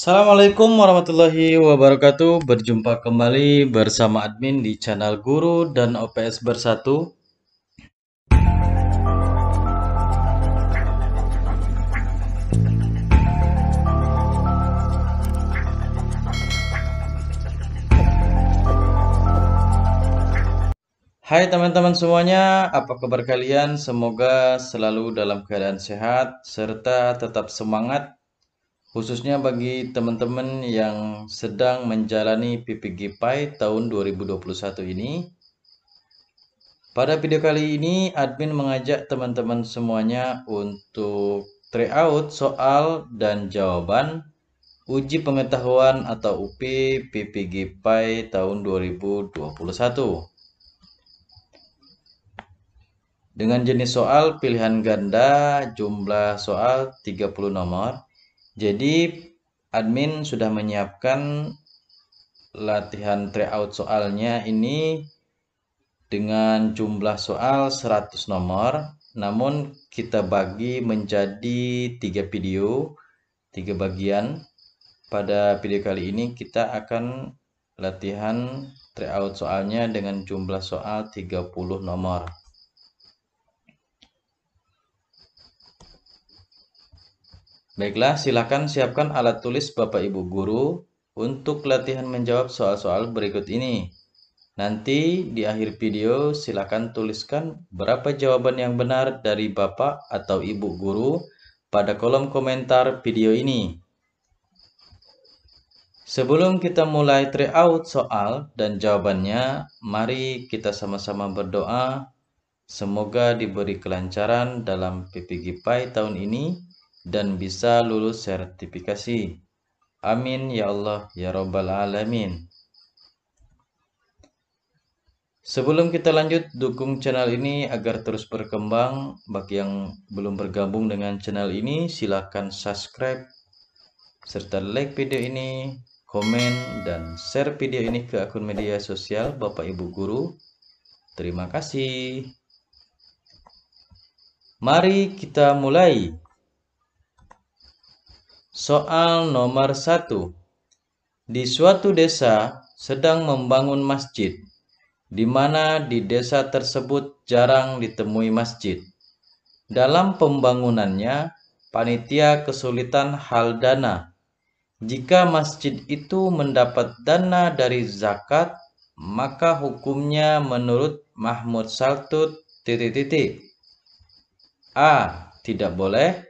Assalamualaikum warahmatullahi wabarakatuh. Berjumpa kembali bersama admin di channel Guru dan OPS Bersatu. Hai teman-teman semuanya, apa kabar kalian? Semoga selalu dalam keadaan sehat serta tetap semangat, khususnya bagi teman-teman yang sedang menjalani PPG PAI tahun 2021 ini. Pada video kali ini, admin mengajak teman-teman semuanya untuk try out soal dan jawaban uji pengetahuan atau UP PPG PAI tahun 2021. Dengan jenis soal pilihan ganda, jumlah soal 30 nomor. Jadi, admin sudah menyiapkan latihan try out soalnya ini dengan jumlah soal 100 nomor, namun kita bagi menjadi 3 video, 3 bagian. Pada video kali ini kita akan latihan try out soalnya dengan jumlah soal 30 nomor. Baiklah, silakan siapkan alat tulis Bapak Ibu Guru untuk latihan menjawab soal-soal berikut ini. Nanti di akhir video silakan tuliskan berapa jawaban yang benar dari Bapak atau Ibu Guru pada kolom komentar video ini. Sebelum kita mulai try out soal dan jawabannya, mari kita sama-sama berdoa. Semoga diberi kelancaran dalam PPG PAI tahun ini dan bisa lulus sertifikasi. Amin ya Allah ya Rabbal Alamin. Sebelum kita lanjut, dukung channel ini agar terus berkembang. Bagi yang belum bergabung dengan channel ini, silakan subscribe serta like video ini, komen, dan share video ini ke akun media sosial Bapak Ibu Guru. Terima kasih. Mari kita mulai. Soal nomor 1. Di suatu desa sedang membangun masjid, di mana di desa tersebut jarang ditemui masjid. Dalam pembangunannya, panitia kesulitan hal dana. Jika masjid itu mendapat dana dari zakat, maka hukumnya menurut Mahmud Saltut ... A. Tidak boleh,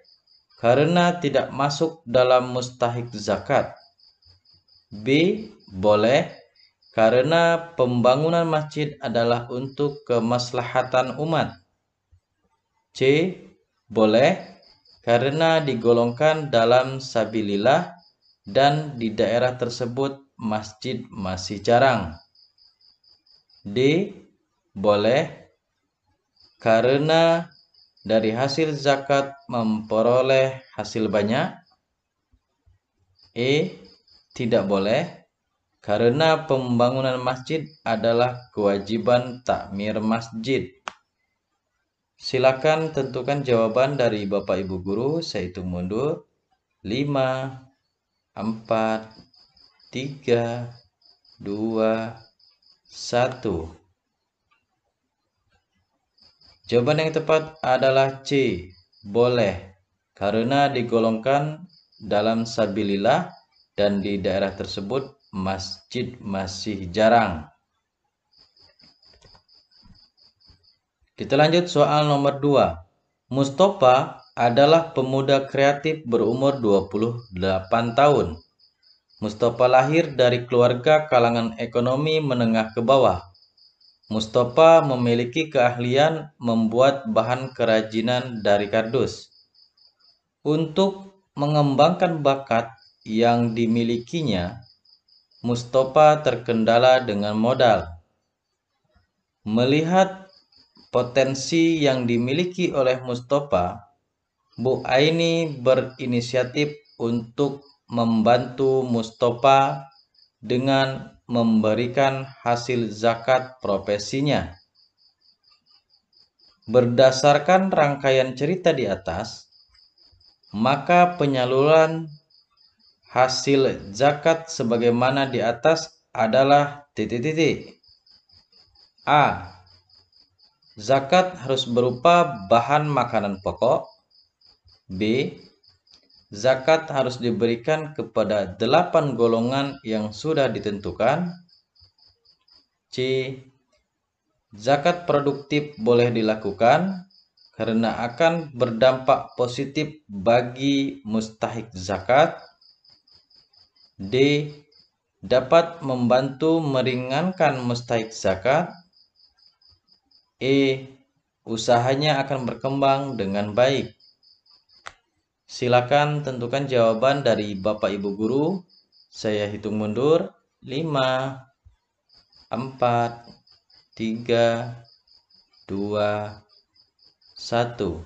karena tidak masuk dalam mustahik zakat. B. Boleh, karena pembangunan masjid adalah untuk kemaslahatan umat. C. Boleh, karena digolongkan dalam sabilillah dan di daerah tersebut masjid masih jarang. D. Boleh, karena dari hasil zakat memperoleh hasil banyak. E. Tidak boleh, karena pembangunan masjid adalah kewajiban takmir masjid. Silakan tentukan jawaban dari Bapak Ibu Guru. Saya hitung mundur. 5, 4, 3, 2, 1. Jawaban yang tepat adalah C. Boleh, karena digolongkan dalam sabilillah dan di daerah tersebut masjid masih jarang. Kita lanjut soal nomor 2. Mustofa adalah pemuda kreatif berumur 28 tahun. Mustofa lahir dari keluarga kalangan ekonomi menengah ke bawah. Mustofa memiliki keahlian membuat bahan kerajinan dari kardus. Untuk mengembangkan bakat yang dimilikinya, Mustofa terkendala dengan modal. Melihat potensi yang dimiliki oleh Mustofa, Bu Aini berinisiatif untuk membantu Mustofa dengan memberikan hasil zakat profesinya. Berdasarkan rangkaian cerita di atas, maka penyaluran hasil zakat sebagaimana di atas adalah titik-titik. A. Zakat harus berupa bahan makanan pokok. B. Zakat harus diberikan kepada 8 golongan yang sudah ditentukan. C. Zakat produktif boleh dilakukan karena akan berdampak positif bagi mustahik zakat. D. Dapat membantu meringankan mustahik zakat. E. Usahanya akan berkembang dengan baik. Silakan tentukan jawaban dari Bapak Ibu Guru. Saya hitung mundur. 5, 4, 3, 2, 1.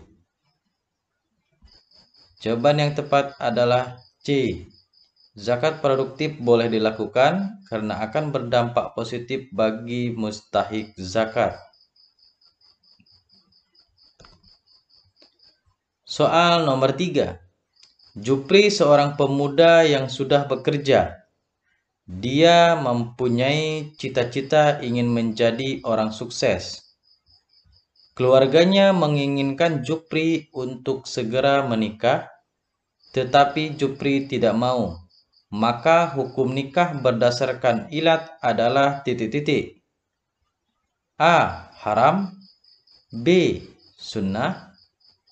Jawaban yang tepat adalah C. Zakat produktif boleh dilakukan karena akan berdampak positif bagi mustahik zakat. Soal nomor 3. Jupri seorang pemuda yang sudah bekerja. Dia mempunyai cita-cita ingin menjadi orang sukses. Keluarganya menginginkan Jupri untuk segera menikah, tetapi Jupri tidak mau. Maka hukum nikah berdasarkan ilat adalah titik-titik. A. Haram. B. Sunnah.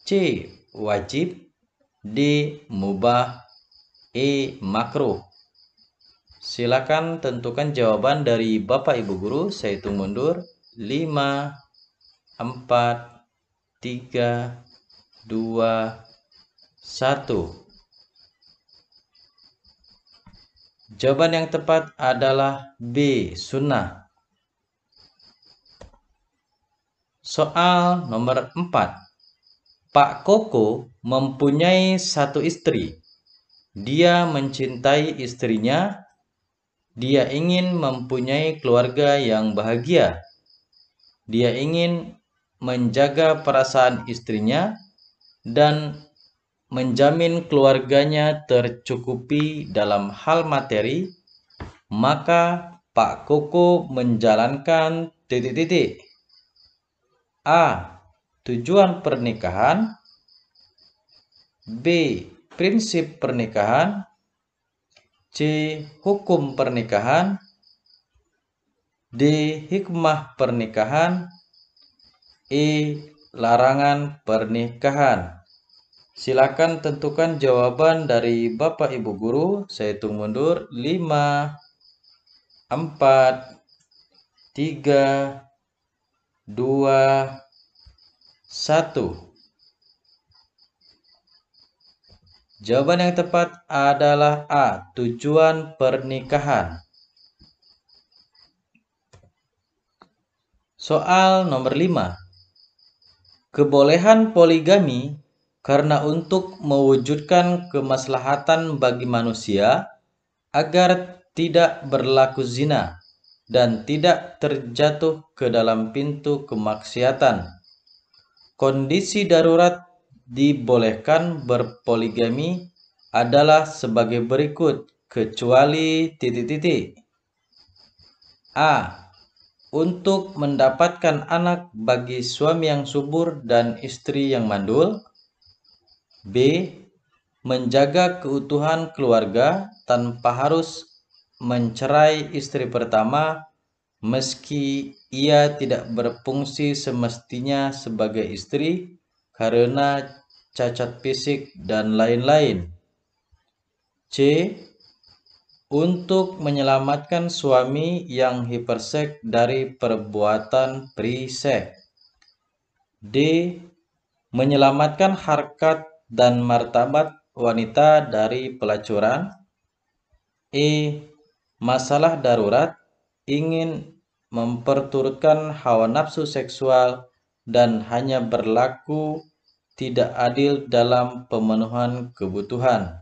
C. Wajib. D. Mubah. E. Makruh. Silakan tentukan jawaban dari Bapak Ibu Guru. Saya hitung mundur. 5, 4, 3, 2, 1. Jawaban yang tepat adalah B. Sunnah. Soal nomor 4. Pak Koko mempunyai satu istri. Dia mencintai istrinya. Dia ingin mempunyai keluarga yang bahagia. Dia ingin menjaga perasaan istrinya dan menjamin keluarganya tercukupi dalam hal materi. Maka Pak Koko menjalankan titik-titik. A. Tujuan pernikahan. B. Prinsip pernikahan. C. Hukum pernikahan. D. Hikmah pernikahan. E. Larangan pernikahan. Silakan tentukan jawaban dari Bapak Ibu Guru. Saya hitung mundur. 5, 4, 3, 2, 1. Jawaban yang tepat adalah A. Tujuan pernikahan. Soal nomor 5. Kebolehan poligami karena untuk mewujudkan kemaslahatan bagi manusia agar tidak berlaku zina dan tidak terjatuh ke dalam pintu kemaksiatan. Kondisi darurat dibolehkan berpoligami adalah sebagai berikut, kecuali titik-titik. A. Untuk mendapatkan anak bagi suami yang subur dan istri yang mandul. B. Menjaga keutuhan keluarga tanpa harus mencerai istri pertama meski ia tidak berfungsi semestinya sebagai istri karena cacat fisik dan lain-lain. C. Untuk menyelamatkan suami yang hiperseks dari perbuatan pre-seks. D. Menyelamatkan harkat dan martabat wanita dari pelacuran. E. Masalah darurat, ingin memperturutkan hawa nafsu seksual dan hanya berlaku tidak adil dalam pemenuhan kebutuhan.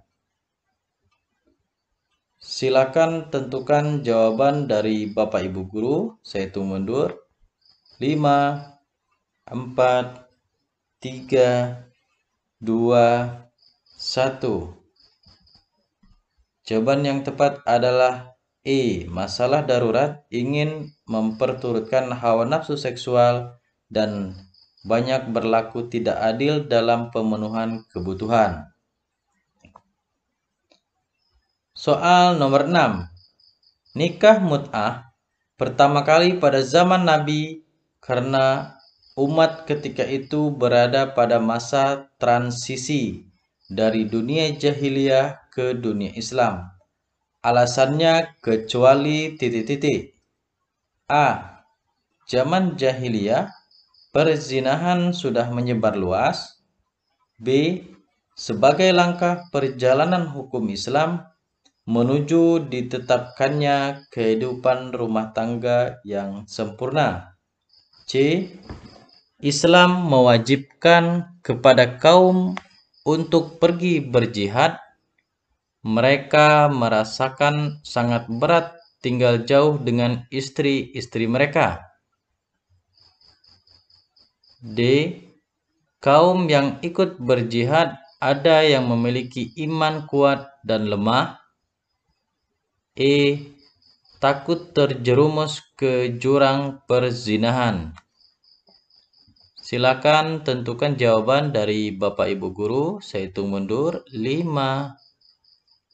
Silakan tentukan jawaban dari Bapak Ibu Guru. Saya hitung mundur. 5, 4, 3, 2, 1. Jawaban yang tepat adalah E. Masalah darurat ingin memperturutkan hawa nafsu seksual dan banyak berlaku tidak adil dalam pemenuhan kebutuhan. Soal nomor 6. Nikah mut'ah pertama kali pada zaman Nabi karena umat ketika itu berada pada masa transisi dari dunia jahiliyah ke dunia Islam. Alasannya kecuali titik-titik. A. Zaman jahiliyah, perzinahan sudah menyebar luas. B. Sebagai langkah perjalanan hukum Islam menuju ditetapkannya kehidupan rumah tangga yang sempurna. C. Islam mewajibkan kepada kaum untuk pergi berjihad. Mereka merasakan sangat berat tinggal jauh dengan istri-istri mereka. D. Kaum yang ikut berjihad ada yang memiliki iman kuat dan lemah. E. Takut terjerumus ke jurang perzinahan. Silakan tentukan jawaban dari Bapak Ibu Guru. Saya hitung mundur. 5,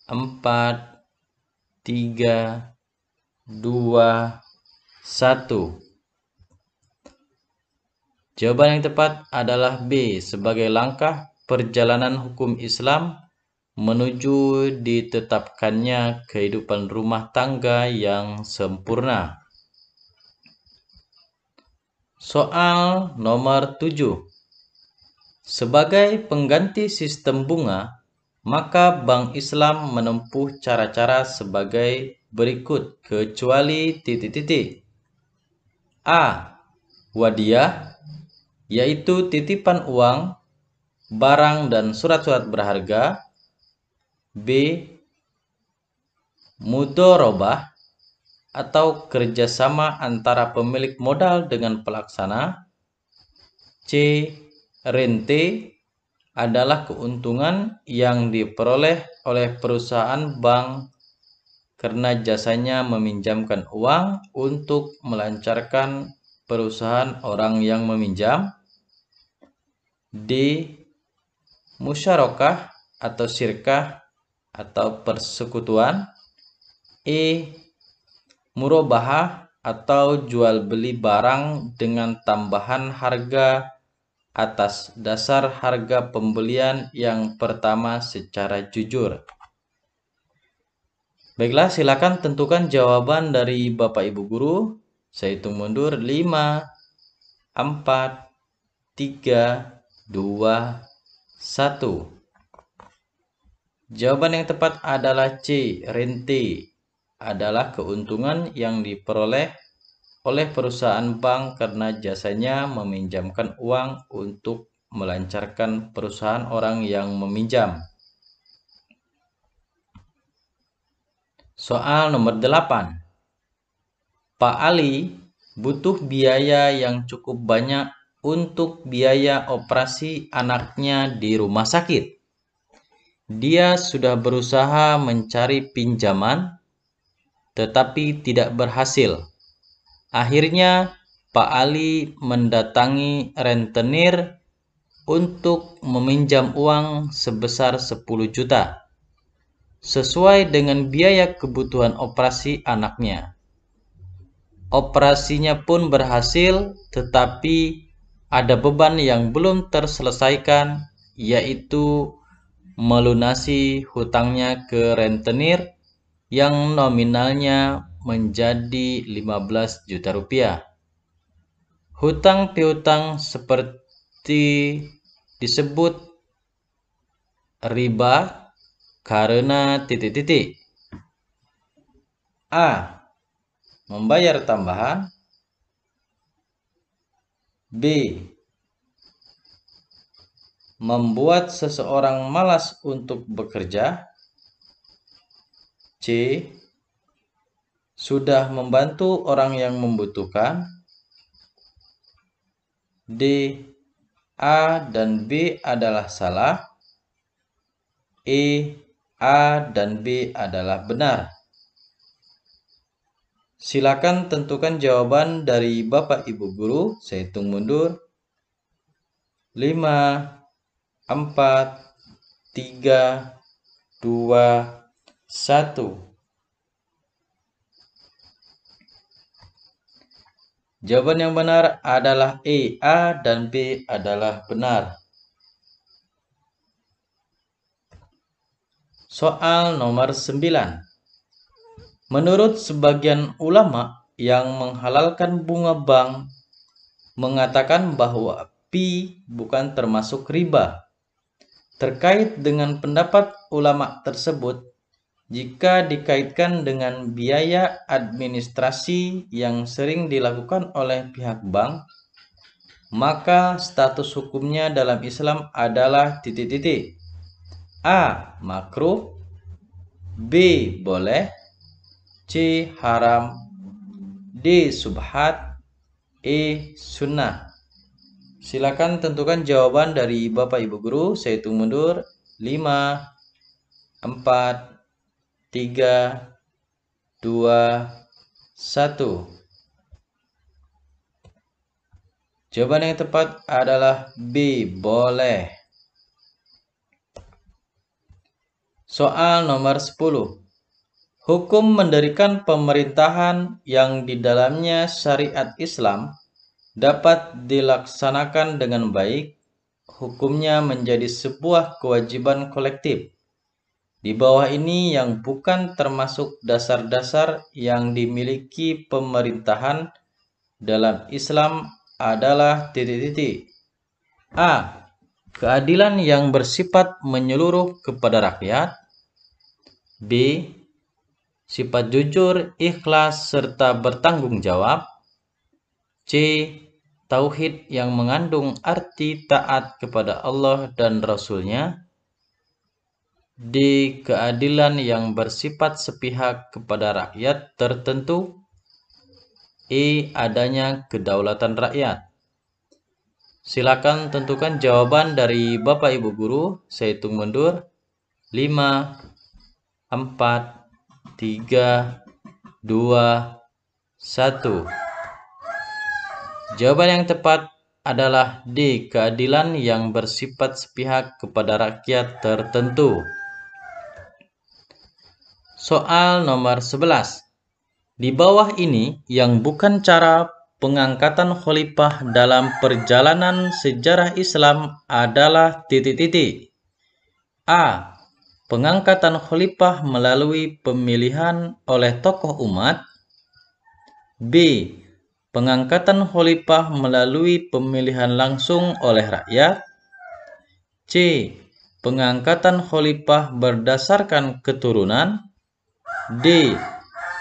4, 3, 2, 1. Jawaban yang tepat adalah B. Sebagai langkah perjalanan hukum Islam menuju ditetapkannya kehidupan rumah tangga yang sempurna. Soal nomor 7. Sebagai pengganti sistem bunga, maka Bank Islam menempuh cara-cara sebagai berikut kecuali titik-titik. A. Wadiah, yaitu titipan uang, barang dan surat-surat berharga. B. Mudorobah, atau kerjasama antara pemilik modal dengan pelaksana. C. Rente adalah keuntungan yang diperoleh oleh perusahaan bank karena jasanya meminjamkan uang untuk melancarkan perusahaan orang yang meminjam. D. Musyarakah atau syirkah atau persekutuan. E. Murabahah atau jual beli barang dengan tambahan harga atas dasar harga pembelian yang pertama secara jujur. Baiklah, silakan tentukan jawaban dari Bapak Ibu Guru. Saya hitung mundur. 5, 4, 3, 2, 1. Jawaban yang tepat adalah C. Rente adalah keuntungan yang diperoleh oleh perusahaan bank karena jasanya meminjamkan uang untuk melancarkan perusahaan orang yang meminjam. Soal nomor 8. Pak Ali butuh biaya yang cukup banyak untuk biaya operasi anaknya di rumah sakit. Dia sudah berusaha mencari pinjaman, tetapi tidak berhasil. Akhirnya, Pak Ali mendatangi rentenir untuk meminjam uang sebesar 10 juta, sesuai dengan biaya kebutuhan operasi anaknya. Operasinya pun berhasil, tetapi ada beban yang belum terselesaikan, yaitu melunasi hutangnya ke rentenir yang nominalnya menjadi 15 juta rupiah. Hutang piutang seperti disebut riba karena titik-titik. A. Membayar tambahan. B. Membuat seseorang malas untuk bekerja. C. Sudah membantu orang yang membutuhkan. D. A dan B adalah salah. E. A dan B adalah benar. Silakan tentukan jawaban dari Bapak Ibu Guru. Saya hitung mundur. 5, 4, 3, 2, 1. Jawaban yang benar adalah E. A dan B adalah benar. Soal nomor 9. Menurut sebagian ulama yang menghalalkan bunga bank mengatakan bahwa pi bukan termasuk riba. Terkait dengan pendapat ulama tersebut, jika dikaitkan dengan biaya administrasi yang sering dilakukan oleh pihak bank, maka status hukumnya dalam Islam adalah titik-titik. A. Makruh, B. Boleh, C. Haram, D. Subhat, E. Sunnah. Silakan tentukan jawaban dari Bapak Ibu Guru. Saya hitung mundur. 5, 4, 3, 2, 1. Jawaban yang tepat adalah B. Boleh. Soal nomor 10. Hukum mendirikan pemerintahan yang di dalamnya syariat Islam dapat dilaksanakan dengan baik, hukumnya menjadi sebuah kewajiban kolektif. Di bawah ini yang bukan termasuk dasar-dasar yang dimiliki pemerintahan dalam Islam adalah titik-titik. A. Keadilan yang bersifat menyeluruh kepada rakyat. B. Sifat jujur, ikhlas, serta bertanggung jawab. C. Tauhid yang mengandung arti taat kepada Allah dan Rasul-Nya. D. Keadilan yang bersifat sepihak kepada rakyat tertentu. E. Adanya kedaulatan rakyat. Silakan tentukan jawaban dari Bapak Ibu Guru. Saya hitung mundur. 5, 4, 3, 2, 1. Jawaban yang tepat adalah D. Keadilan yang bersifat sepihak kepada rakyat tertentu. Soal nomor 11. Di bawah ini yang bukan cara pengangkatan khalifah dalam perjalanan sejarah Islam adalah titik-titik. A. Pengangkatan khalifah melalui pemilihan oleh tokoh umat. B. Pengangkatan khalifah melalui pemilihan langsung oleh rakyat. C. Pengangkatan khalifah berdasarkan keturunan. D.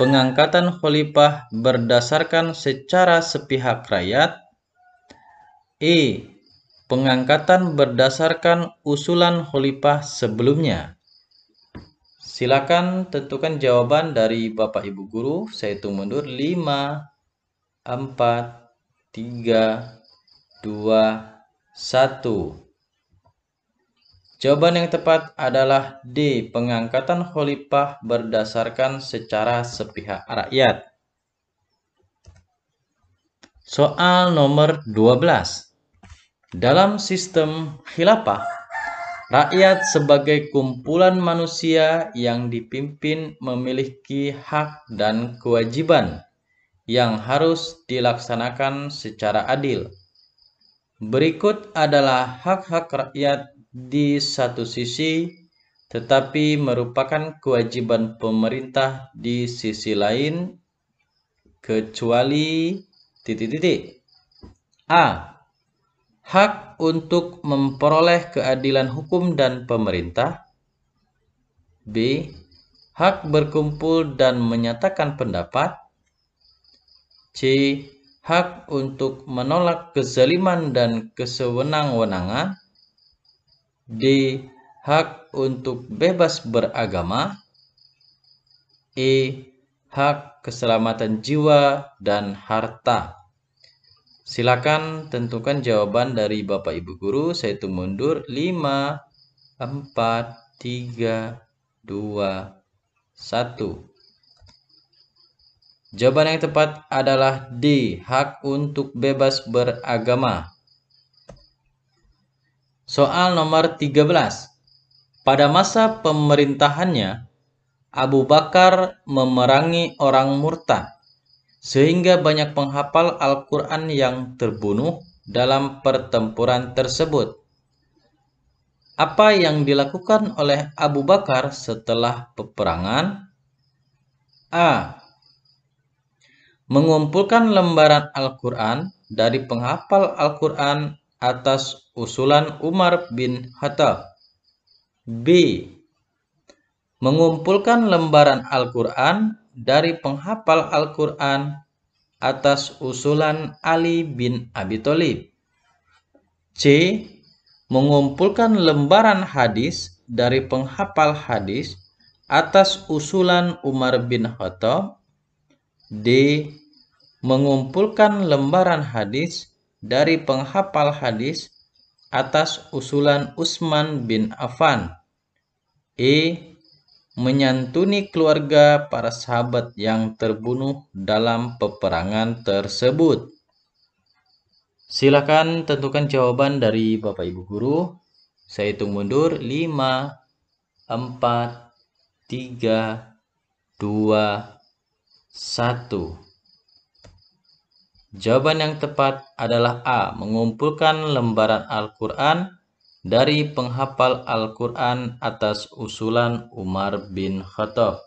Pengangkatan khalifah berdasarkan secara sepihak rakyat. E. Pengangkatan berdasarkan usulan khalifah sebelumnya. Silakan tentukan jawaban dari Bapak Ibu Guru. Saya hitung mundur. 5, 4, 3, 2, 1. Jawaban yang tepat adalah D. Pengangkatan khalifah berdasarkan secara sepihak rakyat. Soal nomor 12. Dalam sistem khilafah, rakyat sebagai kumpulan manusia yang dipimpin memiliki hak dan kewajiban yang harus dilaksanakan secara adil. Berikut adalah hak-hak rakyat di satu sisi, tetapi merupakan kewajiban pemerintah di sisi lain, kecuali titik-titik. A. Hak untuk memperoleh keadilan hukum dan pemerintah. B. Hak berkumpul dan menyatakan pendapat. C. Hak untuk menolak kezaliman dan kesewenang-wenangan. D. Hak untuk bebas beragama. E. Hak keselamatan jiwa dan harta. Silakan tentukan jawaban dari Bapak Ibu Guru. Saya hitung mundur. 5, 4, 3, 2, 1. Jawaban yang tepat adalah D. Hak untuk bebas beragama. Soal nomor 13. Pada masa pemerintahannya, Abu Bakar memerangi orang murtad, sehingga banyak penghafal Al-Quran yang terbunuh dalam pertempuran tersebut. Apa yang dilakukan oleh Abu Bakar setelah peperangan? A. Mengumpulkan lembaran Al-Quran dari penghafal Al-Quran atas usulan Umar bin Khattab. B. Mengumpulkan lembaran Al-Quran dari penghafal Al-Quran atas usulan Ali bin Abi Thalib. C. Mengumpulkan lembaran hadis dari penghafal hadis atas usulan Umar bin Khattab. D. Mengumpulkan lembaran hadis dari penghafal hadis atas usulan Utsman bin Affan. E. Menyantuni keluarga para sahabat yang terbunuh dalam peperangan tersebut. Silakan tentukan jawaban dari Bapak Ibu Guru. Saya hitung mundur 5, 4, 3, 2, 1. Jawaban yang tepat adalah A. Mengumpulkan lembaran Al-Quran dari penghafal Al-Quran atas usulan Umar bin Khattab.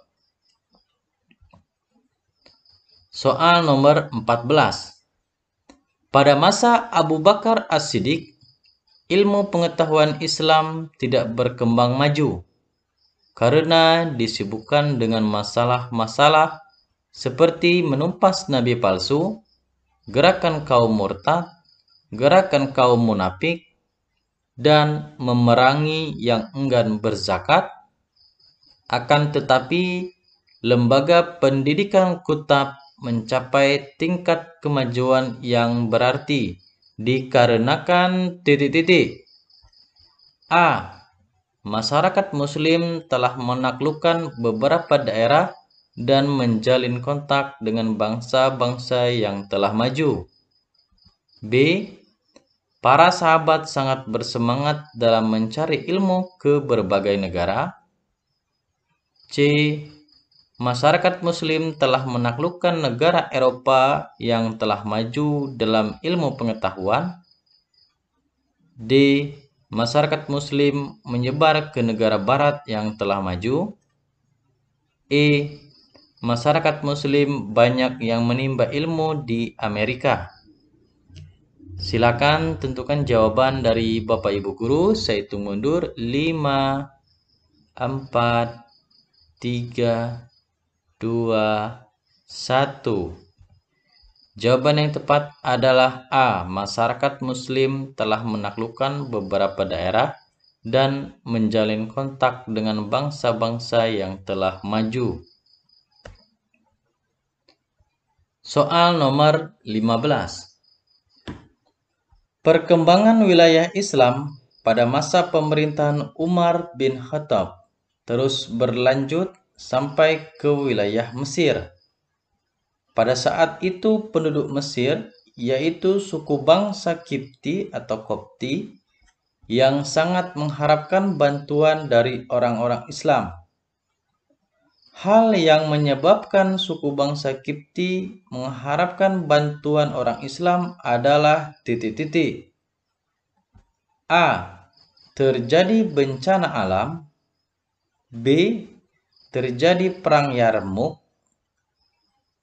Soal nomor 14. Pada masa Abu Bakar As-Siddiq, ilmu pengetahuan Islam tidak berkembang maju karena disibukkan dengan masalah-masalah seperti menumpas nabi palsu, gerakan kaum murtad, gerakan kaum munafik, dan memerangi yang enggan berzakat. Akan tetapi, lembaga pendidikan Kutab mencapai tingkat kemajuan yang berarti dikarenakan A. Masyarakat Muslim telah menaklukkan beberapa daerah dan menjalin kontak dengan bangsa-bangsa yang telah maju. B. Para sahabat sangat bersemangat dalam mencari ilmu ke berbagai negara. C. Masyarakat Muslim telah menaklukkan negara Eropa yang telah maju dalam ilmu pengetahuan. D. Masyarakat Muslim menyebar ke negara Barat yang telah maju. E. Masyarakat Muslim banyak yang menimba ilmu di Amerika. Silakan tentukan jawaban dari Bapak Ibu Guru. Saya hitung mundur 5, 4, 3, 2, 1. Jawaban yang tepat adalah A. Masyarakat Muslim telah menaklukkan beberapa daerah dan menjalin kontak dengan bangsa-bangsa yang telah maju. Soal nomor 15. Perkembangan wilayah Islam pada masa pemerintahan Umar bin Khattab terus berlanjut sampai ke wilayah Mesir. Pada saat itu penduduk Mesir, yaitu suku bangsa Kipti atau Kopti, yang sangat mengharapkan bantuan dari orang-orang Islam. Hal yang menyebabkan suku bangsa Kipti mengharapkan bantuan orang Islam adalah A. Terjadi bencana alam. B. Terjadi perang Yarmuk.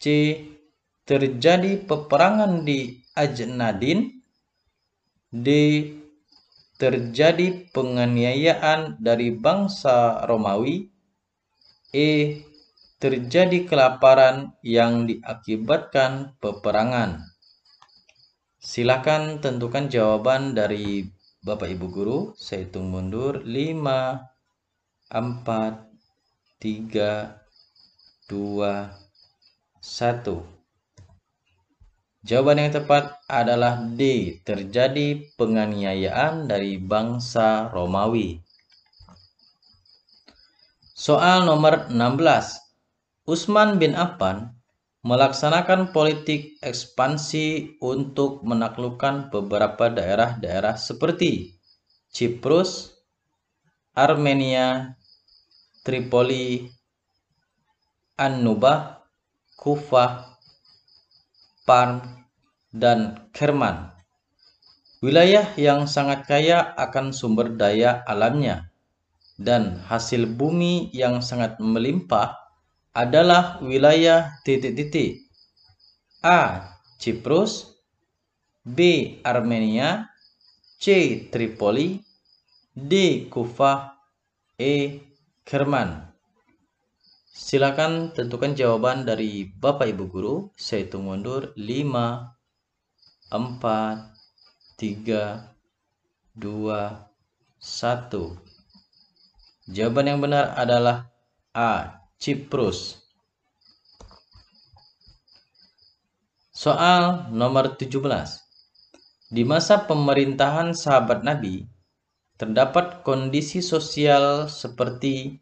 C. Terjadi peperangan di Ajnadin. D. Terjadi penganiayaan dari bangsa Romawi. E. Terjadi kelaparan yang diakibatkan peperangan. Silakan tentukan jawaban dari Bapak Ibu Guru. Saya hitung mundur 5, 4, 3, 2, 1. Jawaban yang tepat adalah D. Terjadi penganiayaan dari bangsa Romawi. Soal nomor 16. Utsman bin Affan melaksanakan politik ekspansi untuk menaklukkan beberapa daerah-daerah seperti Ciprus, Armenia, Tripoli, An-Nubah, Kufah, Parm, dan Kerman. Wilayah yang sangat kaya akan sumber daya alamnya dan hasil bumi yang sangat melimpah adalah wilayah titik-titik. A. Ciprus, B. Armenia, C. Tripoli, D. Kufah, E. Kerman. Silakan tentukan jawaban dari Bapak Ibu Guru. Saya hitung mundur 5, 4, 3, 2, 1. Jawaban yang benar adalah A. Ciprus. Soal nomor 17. Di masa pemerintahan sahabat Nabi, terdapat kondisi sosial seperti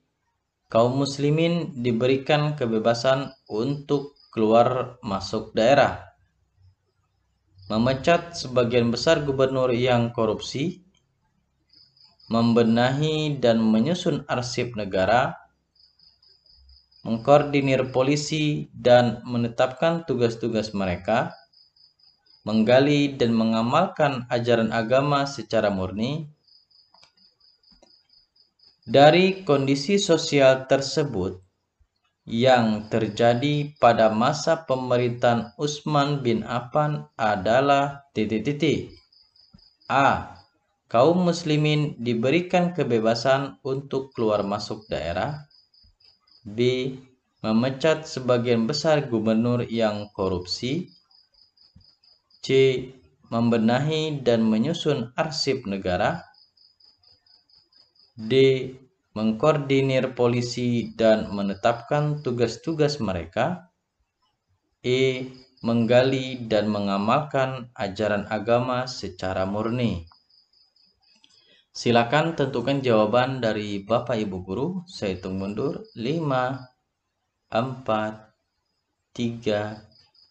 kaum muslimin diberikan kebebasan untuk keluar masuk daerah, memecat sebagian besar gubernur yang korupsi, membenahi dan menyusun arsip negara, mengkoordinir polisi dan menetapkan tugas-tugas mereka, menggali dan mengamalkan ajaran agama secara murni. Dari kondisi sosial tersebut yang terjadi pada masa pemerintahan Utsman bin Affan adalah titik-titik. A. Kaum muslimin diberikan kebebasan untuk keluar masuk daerah. B. Memecat sebagian besar gubernur yang korupsi. C. Membenahi dan menyusun arsip negara. D. Mengkoordinir polisi dan menetapkan tugas-tugas mereka. E. Menggali dan mengamalkan ajaran agama secara murni. Silakan tentukan jawaban dari Bapak Ibu Guru. Saya hitung mundur 5, 4, 3,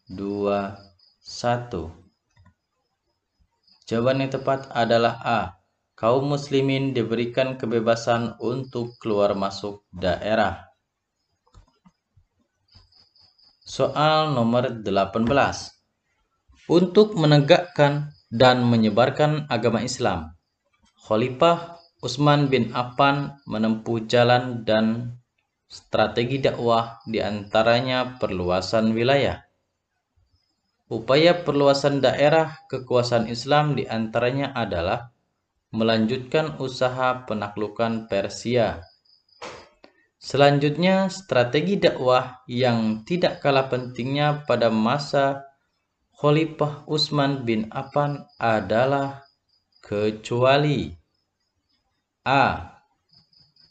2, 1. Jawaban yang tepat adalah A. Kaum muslimin diberikan kebebasan untuk keluar masuk daerah. Soal nomor 18. Untuk menegakkan dan menyebarkan agama Islam, Khalifah Utsman bin Affan menempuh jalan dan strategi dakwah, diantaranya perluasan wilayah. Upaya perluasan daerah kekuasaan Islam diantaranya adalah melanjutkan usaha penaklukan Persia. Selanjutnya, strategi dakwah yang tidak kalah pentingnya pada masa Khalifah Utsman bin Affan adalah kecuali A.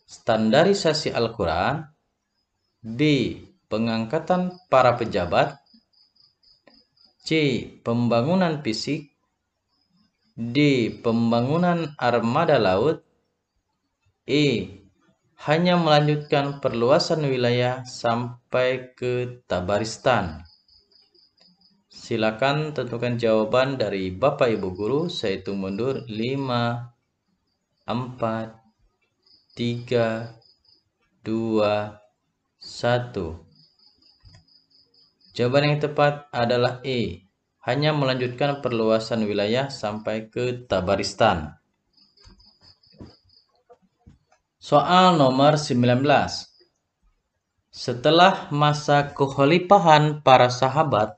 Standarisasi Al-Quran, B. Pengangkatan para pejabat, C. Pembangunan fisik, D. Pembangunan armada laut, E. Hanya melanjutkan perluasan wilayah sampai ke Tabaristan. Silakan tentukan jawaban dari Bapak Ibu Guru. Saya hitung mundur 5, 4, 3, 2, 1. Jawaban yang tepat adalah E. Hanya melanjutkan perluasan wilayah sampai ke Tabaristan. Soal nomor 19. Setelah masa kekhalifahan para sahabat,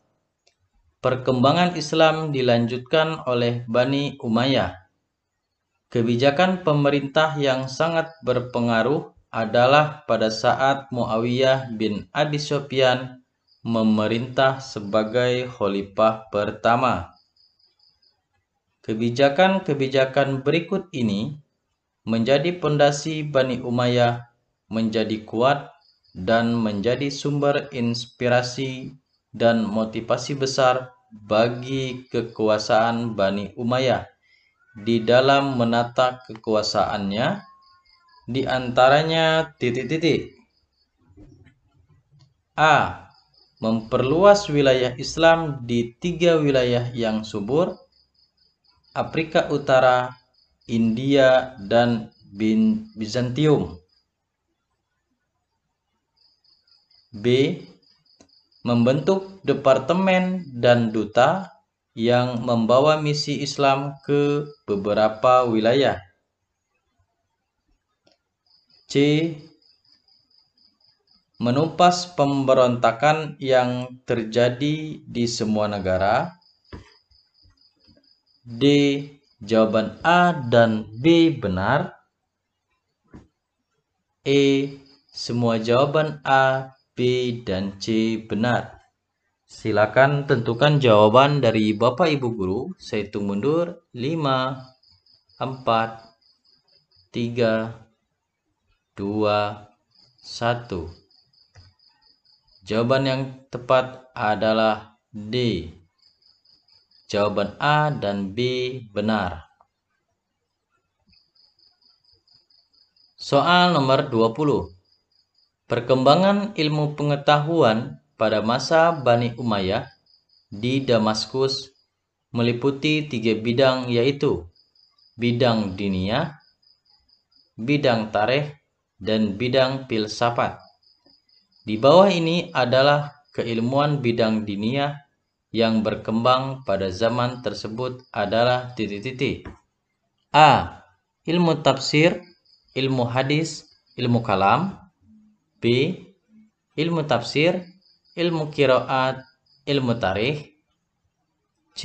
perkembangan Islam dilanjutkan oleh Bani Umayyah. Kebijakan pemerintah yang sangat berpengaruh adalah pada saat Muawiyah bin Abi Sufyan memerintah sebagai khalifah pertama. Kebijakan-kebijakan berikut ini menjadi pondasi Bani Umayyah menjadi kuat dan menjadi sumber inspirasi dan motivasi besar bagi kekuasaan Bani Umayyah di dalam menata kekuasaannya Di antaranya titik-titik. A. Memperluas wilayah Islam di 3 wilayah yang subur, Afrika Utara, India, dan Bizantium. B. Membentuk departemen dan duta yang membawa misi Islam ke beberapa wilayah. C. Menumpas pemberontakan yang terjadi di semua negara. D. Jawaban A dan B benar. E. Semua jawaban A, B, dan C benar. Silakan tentukan jawaban dari Bapak Ibu Guru. Saya hitung mundur. 5, 4, 3, 2, 1. Jawaban yang tepat adalah D. Jawaban A dan B benar. Soal nomor 20. Perkembangan ilmu pengetahuan pada masa Bani Umayyah di Damaskus meliputi 3 bidang, yaitu bidang diniyah, bidang tarikh, dan bidang filsafat. Di bawah ini adalah keilmuan bidang diniyah yang berkembang pada zaman tersebut adalah titik-titik. A. Ilmu tafsir, ilmu hadis, ilmu kalam. B. Ilmu tafsir, ilmu qiraat, ilmu tarikh. C.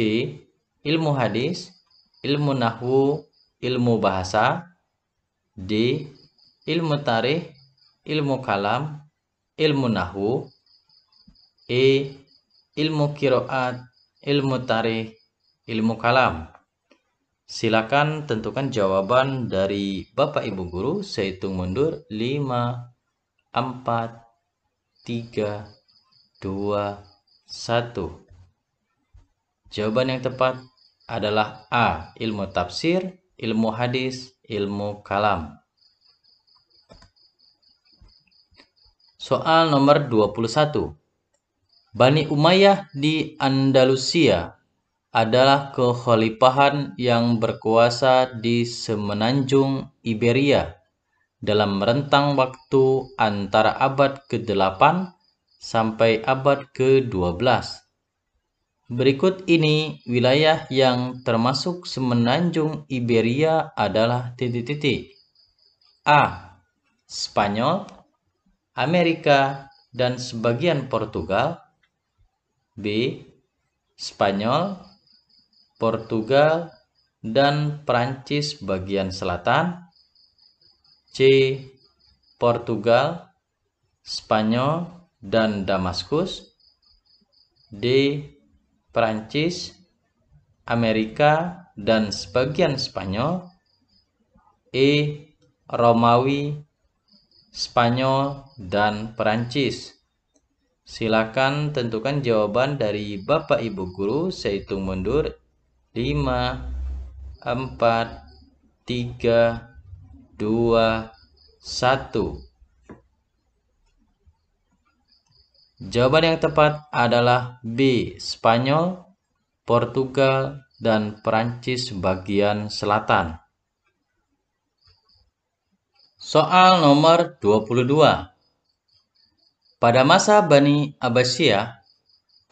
Ilmu hadis, ilmu nahwu, ilmu bahasa. D. Ilmu tarikh, ilmu kalam, ilmu nahwu. E. Ilmu qiraat, ilmu tarikh, ilmu kalam. Silakan tentukan jawaban dari Bapak Ibu Guru. Saya hitung mundur. 5, 4, 3, 2, 1. Jawaban yang tepat adalah A. Ilmu tafsir, ilmu hadis, ilmu kalam. Soal nomor 21. Bani Umayyah di Andalusia adalah kekhalifahan yang berkuasa di semenanjung Iberia dalam rentang waktu antara abad ke-8 sampai abad ke-12. Berikut ini wilayah yang termasuk semenanjung Iberia adalah titik-titik. A. Spanyol, Amerika, dan sebagian Portugal. B. Spanyol, Portugal, dan Prancis bagian selatan. C. Portugal, Spanyol, dan Damaskus. D. Prancis, Amerika, dan sebagian Spanyol. E. Romawi, Spanyol, dan Prancis. Silakan tentukan jawaban dari Bapak Ibu Guru. Saya hitung mundur. 5, 4, 3, 2, 1. Jawaban yang tepat adalah B. Spanyol, Portugal, dan Prancis bagian selatan. Soal nomor 22. Pada masa Bani Abbasiyah,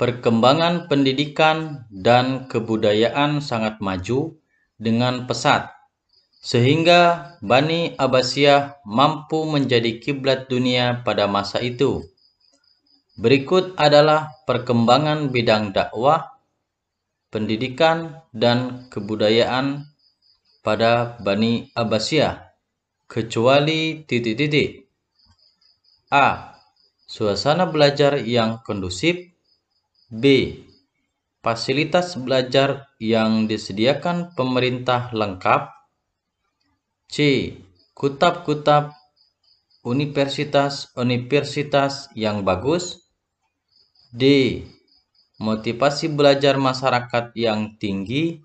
perkembangan pendidikan dan kebudayaan sangat maju dengan pesat, sehingga Bani Abbasiyah mampu menjadi kiblat dunia pada masa itu. Berikut adalah perkembangan bidang dakwah, pendidikan, dan kebudayaan pada Bani Abbasiyah, kecuali titik-titik. A. Suasana belajar yang kondusif. B. Fasilitas belajar yang disediakan pemerintah lengkap. C. Kutab-kutab universitas yang bagus. D. Motivasi belajar masyarakat yang tinggi.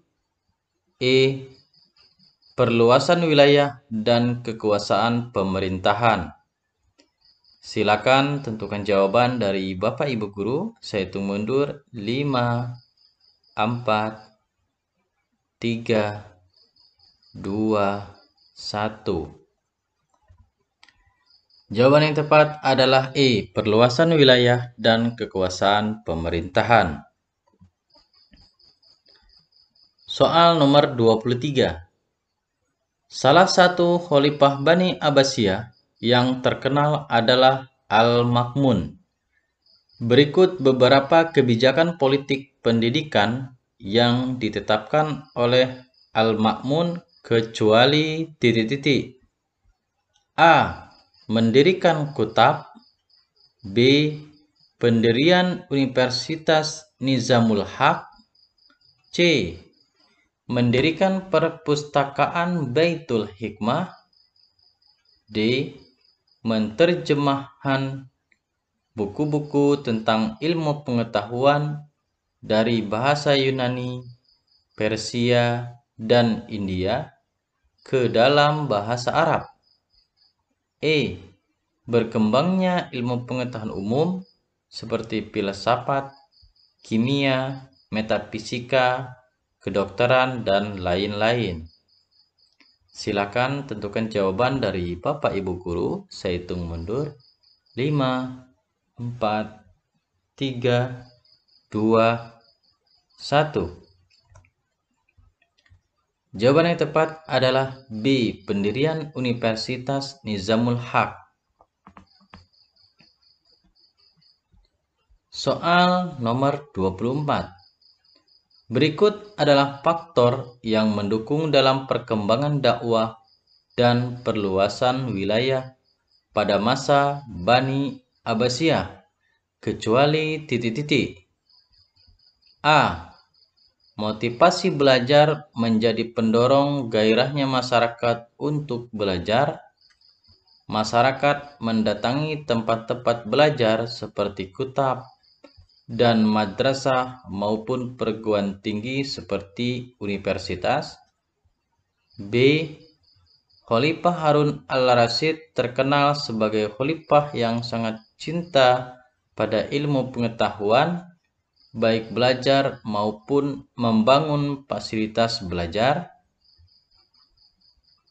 E. perluasan wilayah dan kekuasaan pemerintahan. Silakan tentukan jawaban dari Bapak Ibu Guru. Saya hitung mundur 5, 4, 3, 2, 1. Jawaban yang tepat adalah E, perluasan wilayah dan kekuasaan pemerintahan. Soal nomor 23. Salah satu khalifah Bani Abbasiyah yang terkenal adalah Al-Ma'mun. Berikut beberapa kebijakan politik pendidikan yang ditetapkan oleh Al-Ma'mun kecuali A. Mendirikan Kutab. B. Pendirian Universitas Nizamul Haq. C. Mendirikan perpustakaan Baitul Hikmah. D. Menerjemahkan buku-buku tentang ilmu pengetahuan dari bahasa Yunani, Persia, dan India ke dalam bahasa Arab. E. Berkembangnya ilmu pengetahuan umum seperti filsafat, kimia, metafisika, kedokteran, dan lain-lain. Silakan tentukan jawaban dari Bapak Ibu Guru. Saya hitung mundur. 5, 4, 3, 2, 1. Jawaban yang tepat adalah B. Pendirian Universitas Nizamul Haq. Soal nomor 24. Berikut adalah faktor yang mendukung dalam perkembangan dakwah dan perluasan wilayah pada masa Bani Abbasiyah, kecuali A. Motivasi belajar menjadi pendorong gairahnya masyarakat untuk belajar. Masyarakat mendatangi tempat-tempat belajar seperti kutab dan madrasah maupun perguruan tinggi seperti universitas. B. Khalifah Harun al-Rasyid terkenal sebagai khalifah yang sangat cinta pada ilmu pengetahuan, baik belajar maupun membangun fasilitas belajar.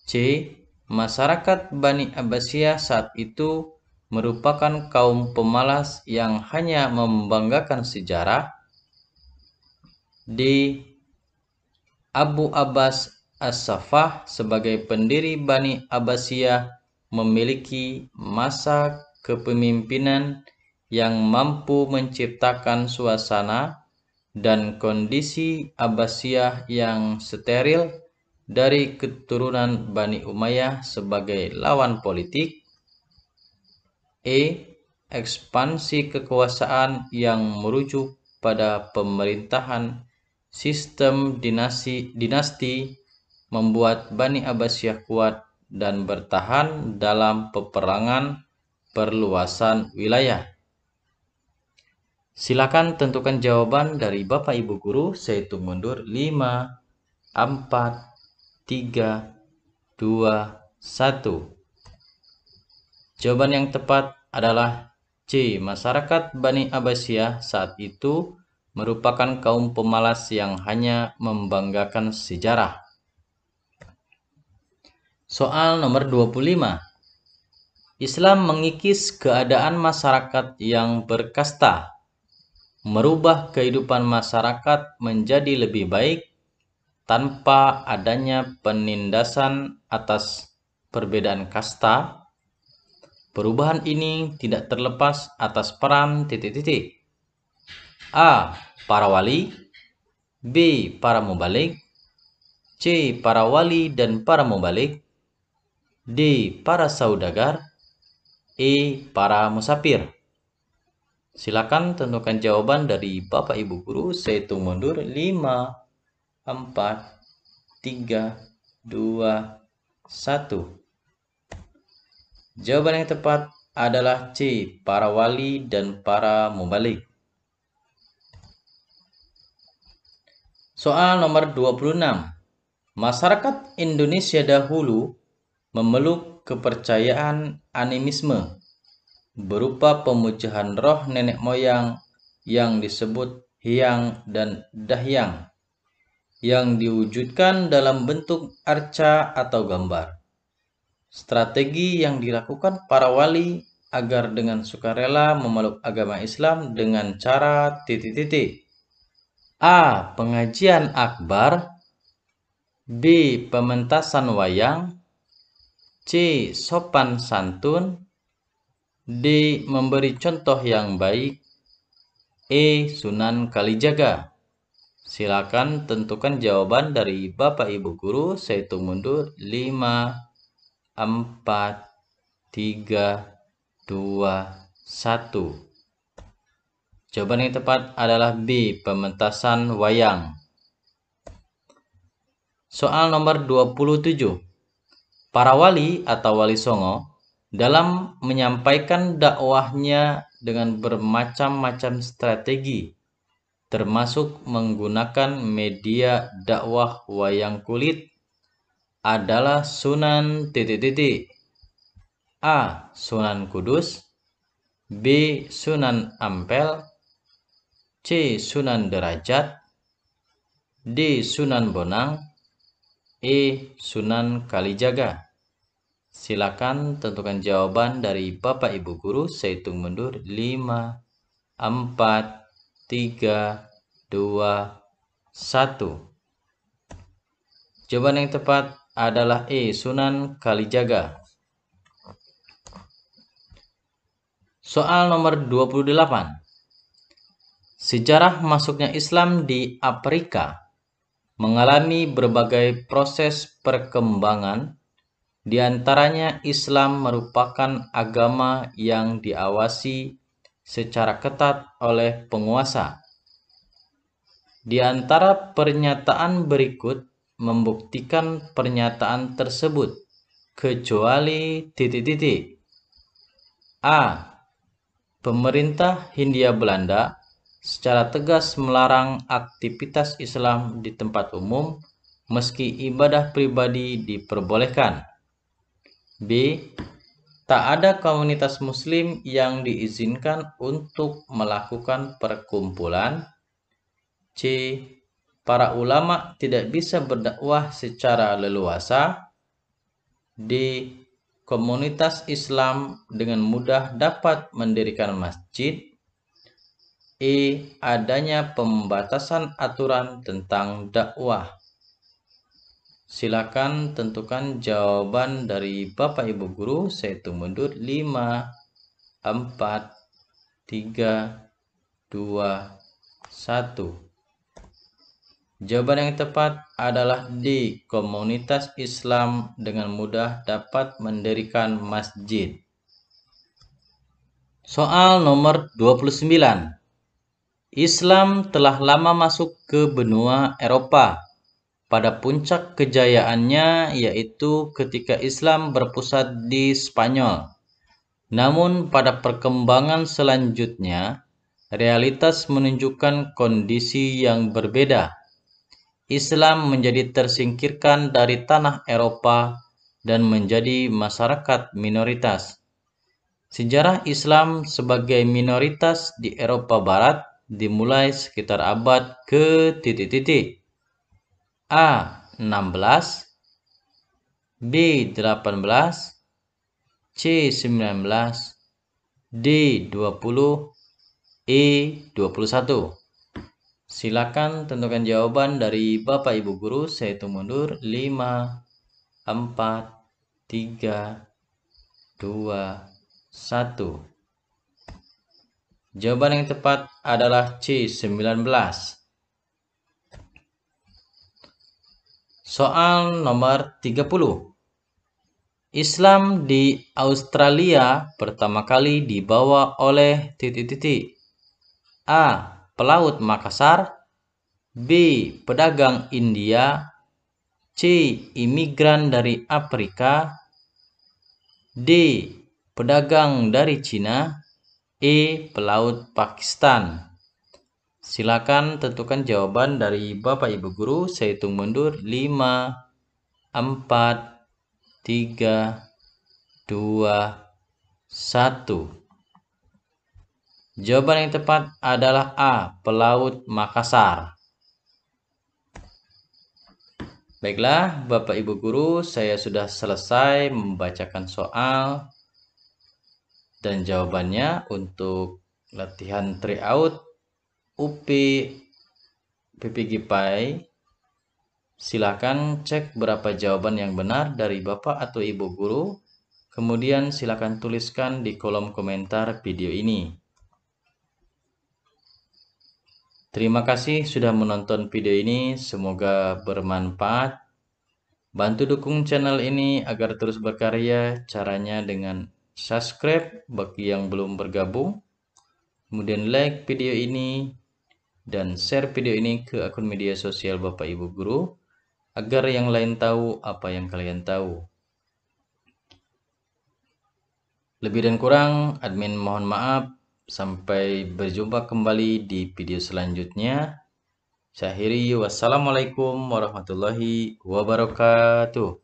C. Masyarakat Bani Abbasiyah saat itu merupakan kaum pemalas yang hanya membanggakan sejarah. D. Abu Abbas As-Saffah sebagai pendiri Bani Abbasiyah memiliki masa kepemimpinan yang mampu menciptakan suasana dan kondisi Abbasiyah yang steril dari keturunan Bani Umayyah sebagai lawan politik. E. Ekspansi kekuasaan yang merujuk pada pemerintahan sistem dinasti membuat Bani Abbasiyah kuat dan bertahan dalam peperangan perluasan wilayah. Silakan tentukan jawaban dari Bapak Ibu Guru. Saya hitung mundur 5, 4, 3, 2, 1. Jawaban yang tepat adalah C. Masyarakat Bani Abbasiyah saat itu merupakan kaum pemalas yang hanya membanggakan sejarah. Soal nomor 25. Islam mengikis keadaan masyarakat yang berkasta, merubah kehidupan masyarakat menjadi lebih baik tanpa adanya penindasan atas perbedaan kasta. Perubahan ini tidak terlepas atas peran A. Para wali. B. Para mubalik. C. Para wali dan para mubalik. D. Para saudagar. E. Para musafir. Silakan tentukan jawaban dari Bapak Ibu Guru. Saya hitung mundur 5, 4, 3, 2, 1. Jawaban yang tepat adalah C. Para wali dan para mubalik. Soal nomor 26. Masyarakat Indonesia dahulu memeluk kepercayaan animisme berupa pemujaan roh nenek moyang yang disebut Hyang dan Dahyang yang diwujudkan dalam bentuk arca atau gambar. Strategi yang dilakukan para wali agar dengan sukarela memeluk agama Islam dengan cara titik-titik. A. Pengajian akbar. B. Pementasan wayang. C. Sopan santun. D. Memberi contoh yang baik. E. Sunan Kalijaga. Silakan tentukan jawaban dari Bapak Ibu Guru. Saya hitung mundur 5, 4, 3, 2, 1. Jawaban yang tepat adalah B. Pementasan wayang. Soal nomor 27. Para wali atau wali songo dalam menyampaikan dakwahnya dengan bermacam-macam strategi, termasuk menggunakan media dakwah wayang kulit, adalah Sunan titik-titik. A. Sunan Kudus. B. Sunan Ampel. C. Sunan Derajat. D. Sunan Bonang. E. Sunan Kalijaga. Silakan tentukan jawaban dari Bapak Ibu Guru. Saya hitung mundur 5, 4, 3, 2, 1. Jawaban yang tepat adalah E. Sunan Kalijaga. Soal nomor 28. Sejarah masuknya Islam di Afrika mengalami berbagai proses perkembangan. Di antaranya Islam merupakan agama yang diawasi secara ketat oleh penguasa. Di antara pernyataan berikut membuktikan pernyataan tersebut, kecuali titik-titik. A. Pemerintah Hindia Belanda secara tegas melarang aktivitas Islam di tempat umum meski ibadah pribadi diperbolehkan. B. Tak ada komunitas muslim yang diizinkan untuk melakukan perkumpulan. C. Para ulama tidak bisa berdakwah secara leluasa. D. Komunitas Islam dengan mudah dapat mendirikan masjid. E. Adanya pembatasan aturan tentang dakwah. Silakan tentukan jawaban dari Bapak Ibu Guru. Saya hitung mundur 5, 4, 3, 2, 1. Jawaban yang tepat adalah D. Komunitas Islam dengan mudah dapat mendirikan masjid. Soal nomor 29. Islam telah lama masuk ke benua Eropa. Pada puncak kejayaannya yaitu ketika Islam berpusat di Spanyol. Namun pada perkembangan selanjutnya, realitas menunjukkan kondisi yang berbeda. Islam menjadi tersingkirkan dari tanah Eropa dan menjadi masyarakat minoritas. Sejarah Islam sebagai minoritas di Eropa Barat dimulai sekitar abad ke titik-titik. A. 16, B. 18, C. 19, D. 20, E. 21. Silakan tentukan jawaban dari Bapak Ibu Guru. Saya hitung mundur 5, 4, 3, 2, 1. Jawaban yang tepat adalah C. 19. Soal nomor 30. Islam di Australia pertama kali dibawa oleh titik-titik. A. Pelaut Makassar. B. Pedagang India. C. Imigran dari Afrika. D. Pedagang dari Cina. E. Pelaut Pakistan. Silakan tentukan jawaban dari Bapak Ibu Guru. Saya hitung mundur 5, 4, 3, 2, 1. Jawaban yang tepat adalah A. Pelaut Makassar. Baiklah, Bapak Ibu Guru, saya sudah selesai membacakan soal dan jawabannya untuk latihan tryout UP PPG-PAI. Silakan cek berapa jawaban yang benar dari Bapak atau Ibu Guru. Kemudian silakan tuliskan di kolom komentar video ini. Terima kasih sudah menonton video ini, semoga bermanfaat. Bantu dukung channel ini agar terus berkarya, caranya dengan subscribe bagi yang belum bergabung, kemudian like video ini, dan share video ini ke akun media sosial Bapak Ibu Guru, agar yang lain tahu apa yang kalian tahu. Lebih dan kurang, admin mohon maaf. Sampai berjumpa kembali di video selanjutnya. Saya akhiri, wassalamualaikum warahmatullahi wabarakatuh.